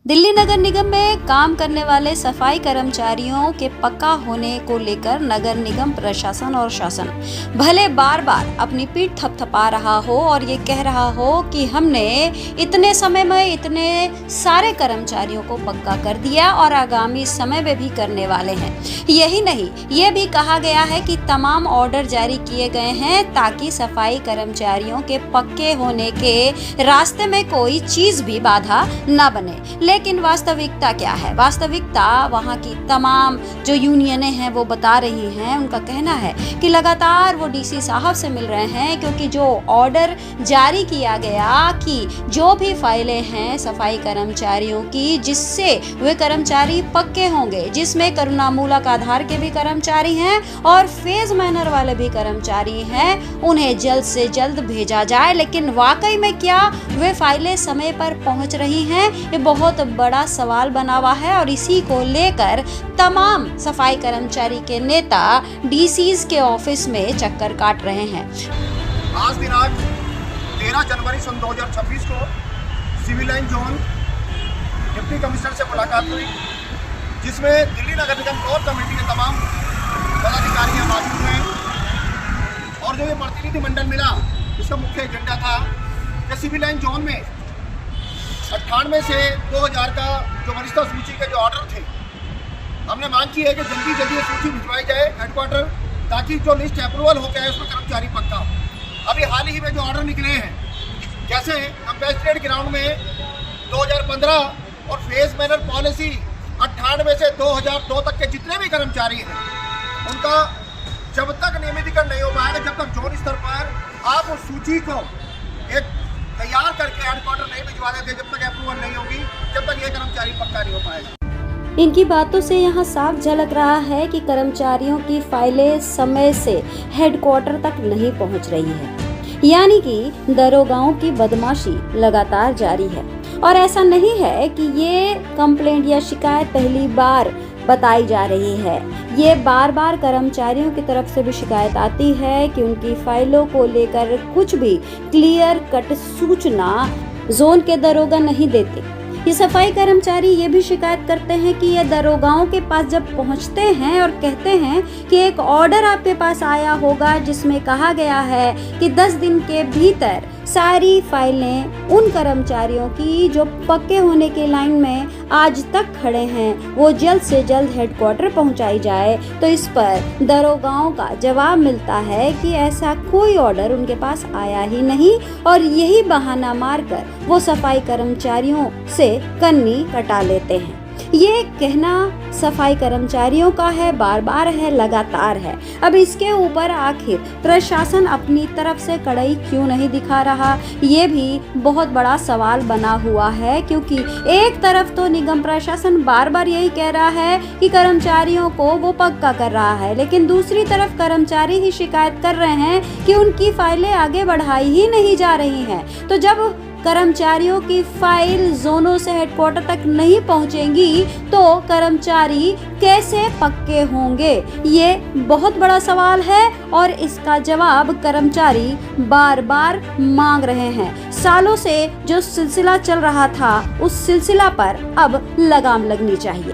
दिल्ली नगर निगम में काम करने वाले सफाई कर्मचारियों के पक्का होने को लेकर नगर निगम प्रशासन और शासन भले बार बार अपनी पीठ थपथपा रहा हो और ये कह रहा हो कि हमने इतने समय में इतने सारे कर्मचारियों को पक्का कर दिया और आगामी समय में भी करने वाले हैं। यही नहीं, ये भी कहा गया है कि तमाम ऑर्डर जारी किए गए हैं ताकि सफाई कर्मचारियों के पक्के होने के रास्ते में कोई चीज भी बाधा न बने। लेकिन वास्तविकता क्या है? वास्तविकता वहाँ की तमाम जो यूनियनें हैं वो बता रही हैं। उनका कहना है कि लगातार वो डीसी साहब से मिल रहे हैं, क्योंकि जो ऑर्डर जारी किया गया कि जो भी फाइलें हैं सफाई कर्मचारियों की जिससे वे कर्मचारी पक्के होंगे, जिसमें करुणामूलक आधार के भी कर्मचारी हैं और फेज मैनर वाले भी कर्मचारी हैं, उन्हें जल्द से जल्द भेजा जाए। लेकिन वाकई में क्या वे फाइलें समय पर पहुंच रही हैं? ये बहुत बड़ा सवाल बना हुआ है और इसी को लेकर तमाम सफाई कर्मचारी के नेता डीसीज के ऑफिस में चक्कर काट रहे हैं। आज दिनांक 13 जनवरी सन 2026 को civil line zone deputy commissioner से मुलाकात हुई, जिसमें दिल्ली नगर निगम कोर कमेटी के तमाम पदाधिकारियां मौजूद हैं। और जो ये प्रतिनिधि मंडल मिला, इसका मुख्य एजेंडा था कि सिविल लाइन जोन में 98 से 2000 का जो वरिष्ठता सूची के जो ऑर्डर थे, हमने मांग की है कि जल्दी जल्दी सूची भिजवाई जाए हेडक्वार्टर, ताकि जो लिस्ट अप्रूवल हो गया है उसमें कर्मचारी पक्का हो। अभी हाल ही में जो ऑर्डर निकले हैं, जैसे एम्बेसडर ग्राउंड में 2015 और फेस मैनर पॉलिसी 98 से 2002 तक के जितने भी कर्मचारी हैं, उनका जब तक नियमितीकरण नहीं हो पाएगा, जब तक जोन स्तर पर आप उस सूची को एक तैयार करके हेडक्वार्टर नहीं भिजवा देते, जब तक अप्रूवल नहीं होगी, जब तक ये कर्मचारी पक्का नहीं हो पाएगा। इनकी बातों से यहाँ साफ झलक रहा है कि कर्मचारियों की फाइलें समय से हेडक्वार्टर तक नहीं पहुँच रही है, यानी कि दरोगाओं की बदमाशी लगातार जारी है। और ऐसा नहीं है कि ये कंप्लेंट या शिकायत पहली बार बताई जा रही है। ये बार बार कर्मचारियों की तरफ से भी शिकायत आती है कि उनकी फाइलों को लेकर कुछ भी क्लियर कट सूचना जोन के दरोगा नहीं देते। ये सफाई कर्मचारी ये भी शिकायत करते हैं कि ये दरोगाओं के पास जब पहुंचते हैं और कहते हैं कि एक ऑर्डर आपके पास आया होगा जिसमें कहा गया है कि 10 दिन के भीतर सारी फाइलें उन कर्मचारियों की जो पक्के होने के लाइन में आज तक खड़े हैं वो जल्द से जल्द हेडक्वार्टर पहुंचाई जाए, तो इस पर दरोगाओं का जवाब मिलता है कि ऐसा कोई ऑर्डर उनके पास आया ही नहीं और यही बहाना मारकर वो सफाई कर्मचारियों से कन्नी कटा लेते हैं। ये कहना सफाई कर्मचारियों का है, बार बार है, लगातार है। अब इसके ऊपर आखिर प्रशासन अपनी तरफ से कड़ाई क्यों नहीं दिखा रहा, ये भी बहुत बड़ा सवाल बना हुआ है। क्योंकि एक तरफ तो निगम प्रशासन बार बार यही कह रहा है कि कर्मचारियों को वो पक्का कर रहा है, लेकिन दूसरी तरफ कर्मचारी ही शिकायत कर रहे हैं कि उनकी फाइलें आगे बढ़ाई ही नहीं जा रही हैं। तो जब कर्मचारियों की फाइल जोनों से हेडक्वार्टर तक नहीं पहुंचेंगी तो कर्मचारी कैसे पक्के होंगे? ये बहुत बड़ा सवाल है और इसका जवाब कर्मचारी बार बार मांग रहे हैं। सालों से जो सिलसिला चल रहा था उस सिलसिला पर अब लगाम लगनी चाहिए।